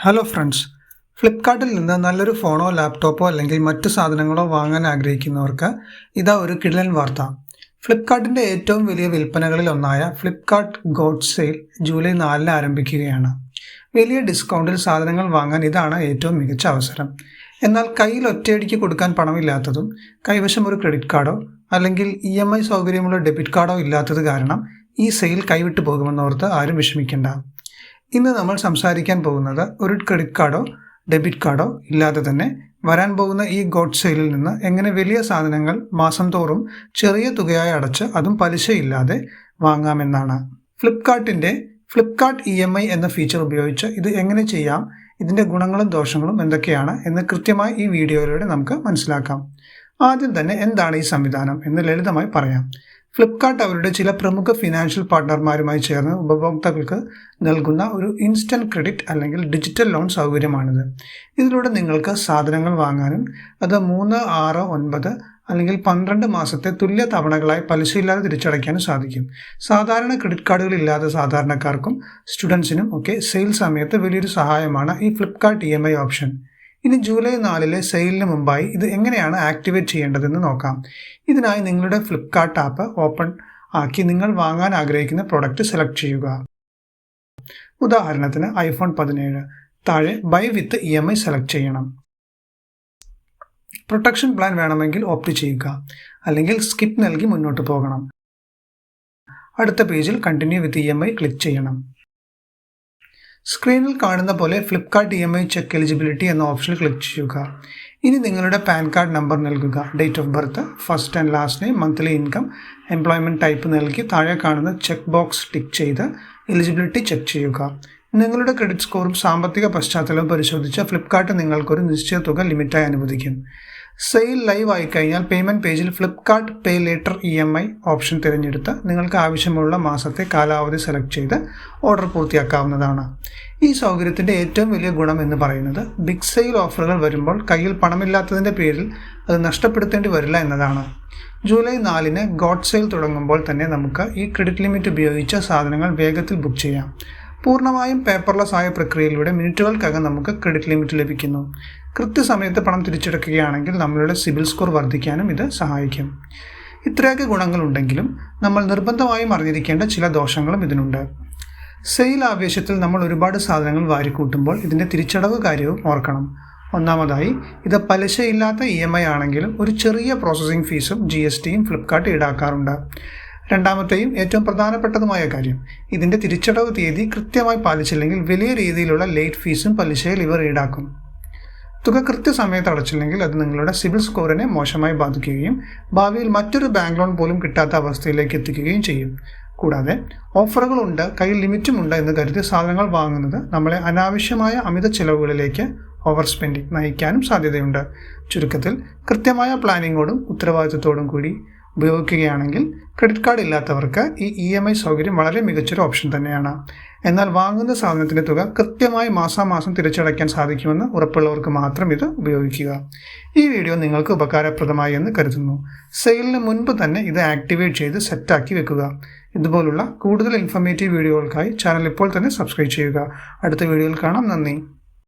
Hello friends, ഫ്ലിപ്കാർട്ടിൽ നിന്ന് നല്ലൊരു ഫോണോ ലാപ്ടോപ്പോ അല്ലെങ്കിൽ മറ്റു സാധനങ്ങളോ വാങ്ങാൻ ആഗ്രഹിക്കുന്നവർക്ക് ഇതാ ഒരു കിടിലൻ വാർത്ത. ഫ്ലിപ്കാർട്ടിൻ്റെ ഏറ്റവും വലിയ വിൽപ്പനകളിൽ ഒന്നായ ഫ്ലിപ്കാർട്ട് ഗോഡ് സെയിൽ ജൂലൈ 4 ആരംഭിക്കുകയാണ്. വലിയ ഡിസ്കൗണ്ടിൽ സാധനങ്ങൾ വാങ്ങാൻ ഇതാണ് ഏറ്റവും മികച്ച അവസരം. എന്നാൽ കയ്യിൽ ഒറ്റയടിക്ക് കൊടുക്കാൻ പണമില്ലാത്തതും കൈവശം ഒരു ക്രെഡിറ്റ് കാർഡോ അല്ലെങ്കിൽ EMI സൗകര്യമുള്ള ഡെബിറ്റ് കാർഡോ ഇല്ലാത്തത് കാരണം ഈ സെയിൽ കൈവിട്ടു പോകുമെന്നോർത്ത് ആരും വിഷമിക്കേണ്ട. ഇന്ന് നമ്മൾ സംസാരിക്കാൻ പോകുന്നത് ഒരു ക്രെഡിറ്റ് കാർഡോ ഡെബിറ്റ് കാർഡോ ഇല്ലാതെ തന്നെ വരാൻ പോകുന്ന ഈ ഗോഡ് സെയിലിൽ നിന്ന് എങ്ങനെ വലിയ സാധനങ്ങൾ മാസം തോറും ചെറിയ തുകയായി അടച്ച് അതും പലിശയില്ലാതെ വാങ്ങാമെന്നാണ്. ഫ്ലിപ്കാർട്ടിൻ്റെ ഫ്ലിപ്കാർട്ട് EMI എന്ന ഫീച്ചർ ഉപയോഗിച്ച് ഇത് എങ്ങനെ ചെയ്യാം, ഇതിൻ്റെ ഗുണങ്ങളും ദോഷങ്ങളും എന്തൊക്കെയാണ് എന്ന് കൃത്യമായി ഈ വീഡിയോയിലൂടെ നമുക്ക് മനസ്സിലാക്കാം. ആദ്യം തന്നെ എന്താണ് ഈ സംവിധാനം എന്ന് ലളിതമായി പറയാം. ഫ്ലിപ്കാർട്ട് അവരുടെ ചില പ്രമുഖ ഫിനാൻഷ്യൽ പാർട്ട്ണർമാരുമായി ചേർന്ന് ഉപഭോക്താക്കൾക്ക് നൽകുന്ന ഒരു ഇൻസ്റ്റൻറ്റ് ക്രെഡിറ്റ് അല്ലെങ്കിൽ ഡിജിറ്റൽ ലോൺ സൗകര്യമാണിത്. ഇതിലൂടെ നിങ്ങൾക്ക് സാധനങ്ങൾ വാങ്ങാനും അത് 3, 6, 9 അല്ലെങ്കിൽ 12 മാസത്തെ തുല്യ തവണകളായി പലിശയില്ലാതെ തിരിച്ചടയ്ക്കാനും സാധിക്കും. സാധാരണ ക്രെഡിറ്റ് കാർഡുകൾ ഇല്ലാത്ത സാധാരണക്കാർക്കും സ്റ്റുഡൻസിനും ഒക്കെ സെയിൽ സമയത്ത് വലിയൊരു സഹായമാണ് ഈ ഫ്ലിപ്കാർട്ട് EMI ഓപ്ഷൻ. ഇനി ജൂലൈ 4 സെയിലിന് മുമ്പായി ഇത് എങ്ങനെയാണ് ആക്ടിവേറ്റ് ചെയ്യേണ്ടതെന്ന് നോക്കാം. ഇതിനായി നിങ്ങളുടെ ഫ്ലിപ്കാർട്ട് ആപ്പ് ഓപ്പൺ ആക്കി നിങ്ങൾ വാങ്ങാൻ ആഗ്രഹിക്കുന്ന പ്രോഡക്റ്റ് സെലക്ട് ചെയ്യുക. ഉദാഹരണത്തിന് iPhone 17. താഴെ ബൈ വിത്ത് EMI സെലക്ട് ചെയ്യണം. പ്രൊട്ടക്ഷൻ പ്ലാൻ വേണമെങ്കിൽ ഓപ്റ്റ് ചെയ്യുക, അല്ലെങ്കിൽ സ്കിപ്പ് നൽകി മുന്നോട്ട് പോകണം. അടുത്ത പേജിൽ കണ്ടിന്യൂ വിത്ത് EMI ക്ലിക്ക് ചെയ്യണം. സ്ക്രീനിൽ കാണുന്ന പോലെ ഫ്ലിപ്കാർട്ട് EMI ചെക്ക് എലിജിബിലിറ്റി എന്ന ഓപ്ഷനിൽ ക്ലിക്ക് ചെയ്യുക. ഇനി നിങ്ങളുടെ പാൻ കാർഡ് നമ്പർ നൽകുക, date of birth, first and last name, monthly income, employment type നൽകി താഴെ കാണുന്ന ചെക്ക് ബോക്സ് ടിക്ക് ചെയ്ത് എലിജിബിലിറ്റി ചെക്ക് ചെയ്യുക. നിങ്ങളുടെ ക്രെഡിറ്റ് സ്കോറും സാമ്പത്തിക പശ്ചാത്തലവും പരിശോധിച്ച് ഫ്ലിപ്കാർട്ട് നിങ്ങൾക്കൊരു നിശ്ചിത തുക ലിമിറ്റായി അനുവദിക്കും. സെയിൽ ലൈവ് ആയിക്കഴിഞ്ഞാൽ പേയ്മെൻറ്റ് പേജിൽ Flipkart pay later EMI option തിരഞ്ഞെടുത്ത് നിങ്ങൾക്ക് ആവശ്യമുള്ള മാസത്തെ കാലാവധി സെലക്ട് ചെയ്ത് ഓർഡർ പൂർത്തിയാക്കാവുന്നതാണ്. ഈ സൗകര്യത്തിൻ്റെ ഏറ്റവും വലിയ ഗുണം എന്ന് പറയുന്നത് ബിഗ് സെയിൽ ഓഫറുകൾ വരുമ്പോൾ കയ്യിൽ പണമില്ലാത്തതിൻ്റെ പേരിൽ അത് നഷ്ടപ്പെടുത്തേണ്ടി വരില്ല എന്നതാണ്. ജൂലൈ 4 ഗോഡ് സെയിൽ തുടങ്ങുമ്പോൾ തന്നെ നമുക്ക് ഈ ക്രെഡിറ്റ് ലിമിറ്റ് ഉപയോഗിച്ച് സാധനങ്ങൾ വേഗത്തിൽ ബുക്ക് ചെയ്യാം. പൂർണ്ണമായും പേപ്പർലെസ് ആയ പ്രക്രിയയിലൂടെ മിനിറ്റുകൾക്കകം നമുക്ക് ക്രെഡിറ്റ് ലിമിറ്റ് ലഭിക്കുന്നു. കൃത്യസമയത്ത് പണം തിരിച്ചടക്കുകയാണെങ്കിൽ നമ്മളുടെ സിബിൽ സ്കോർ വർദ്ധിക്കാനും ഇത് സഹായിക്കും. ഇത്രയൊക്കെ ഗുണങ്ങളുണ്ടെങ്കിലും നമ്മൾ നിർബന്ധമായും അറിഞ്ഞിരിക്കേണ്ട ചില ദോഷങ്ങളും ഇതിനുണ്ട്. സെയിൽ ആവേശത്തിൽ നമ്മൾ ഒരുപാട് സാധനങ്ങൾ വാരിക്കൂട്ടുമ്പോൾ ഇതിൻ്റെ തിരിച്ചടവ് കാര്യവും ഓർക്കണം. ഒന്നാമതായി, ഇത് പലിശയില്ലാത്ത EMI ആണെങ്കിലും ഒരു ചെറിയ പ്രോസസ്സിംഗ് ഫീസും GSTയും ഫ്ലിപ്കാർട്ട് ഈടാക്കാറുണ്ട്. രണ്ടാമത്തെയും ഏറ്റവും പ്രധാനപ്പെട്ടതുമായ കാര്യം, ഇതിൻ്റെ തിരിച്ചടവ് തീയതി കൃത്യമായി പാലിച്ചില്ലെങ്കിൽ വലിയ രീതിയിലുള്ള ലേറ്റ് ഫീസും പലിശയിൽ ഇവർ ഈടാക്കും. തുക കൃത്യസമയത്ത് അടച്ചില്ലെങ്കിൽ അത് നിങ്ങളുടെ സിബിൽ സ്കോറിനെ മോശമായി ബാധിക്കുകയും ഭാവിയിൽ മറ്റൊരു ബാങ്ക് ലോൺ പോലും കിട്ടാത്ത അവസ്ഥയിലേക്ക് എത്തിക്കുകയും ചെയ്യും. കൂടാതെ ഓഫറുകളുണ്ട്, കയ്യിൽ ലിമിറ്റുമുണ്ട് എന്ന് കരുതി സാധനങ്ങൾ വാങ്ങുന്നത് നമ്മളെ അനാവശ്യമായ അമിത ചിലവുകളിലേക്ക് ഓവർ സ്പെൻഡിങ് നയിക്കാനും സാധ്യതയുണ്ട്. ചുരുക്കത്തിൽ കൃത്യമായ പ്ലാനിങ്ങോടും ഉത്തരവാദിത്വത്തോടും കൂടി ഉപയോഗിക്കുകയാണെങ്കിൽ ക്രെഡിറ്റ് കാർഡ് ഇല്ലാത്തവർക്ക് ഈ EMI സൗകര്യം വളരെ മികച്ചൊരു ഓപ്ഷൻ തന്നെയാണ്. എന്നാൽ വാങ്ങുന്ന സാധനത്തിൻ്റെ തുക കൃത്യമായി മാസാമാസം തിരിച്ചടയ്ക്കാൻ സാധിക്കുമെന്ന് ഉറപ്പുള്ളവർക്ക് മാത്രം ഇത് ഉപയോഗിക്കുക. ഈ വീഡിയോ നിങ്ങൾക്ക് ഉപകാരപ്രദമായി എന്ന് കരുതുന്നു. സെയിലിന് മുൻപ് തന്നെ ഇത് ആക്ടിവേറ്റ് ചെയ്ത് സെറ്റാക്കി വെക്കുക. ഇതുപോലുള്ള കൂടുതൽ ഇൻഫോർമേറ്റീവ് വീഡിയോകൾക്കായി ചാനൽ ഇപ്പോൾ തന്നെ സബ്സ്ക്രൈബ് ചെയ്യുക. അടുത്ത വീഡിയോയിൽ കാണാം. നന്ദി.